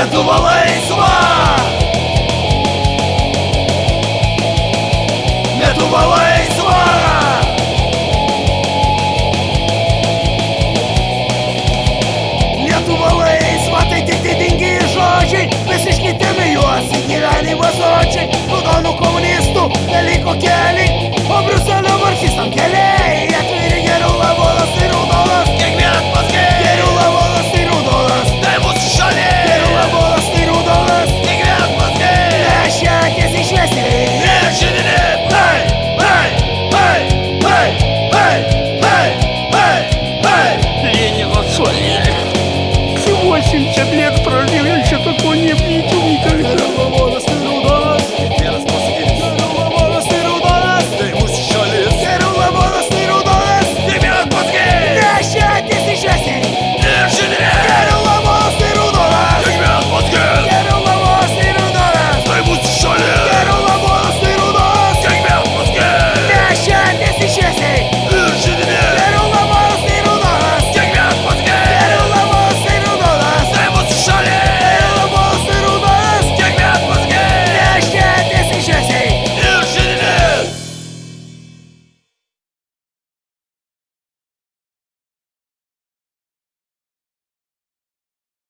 Lietuva laisva! Lietuva laisva! Lietuva laisva, tai tik didingi žodžiai, visiškai temi juos į gyvenimo sočiai. Raudonų komunistų neliko keliai, o Briuselio marksistam keliai. Atviri geriau lavonas tai raudonas, kiekvienas mazgiai. Geriau lavonas tai raudonas, tai mūsų šaliai. Geriau lavonas tai raudonas, kiekvienas mazgiai. Nešia tiesiai šviesiai ir židinį. Hei, hei, hei, hei, hei, hei, hei, hei. Ленина свалили. Все 80 лет прожил, еще такого не видел.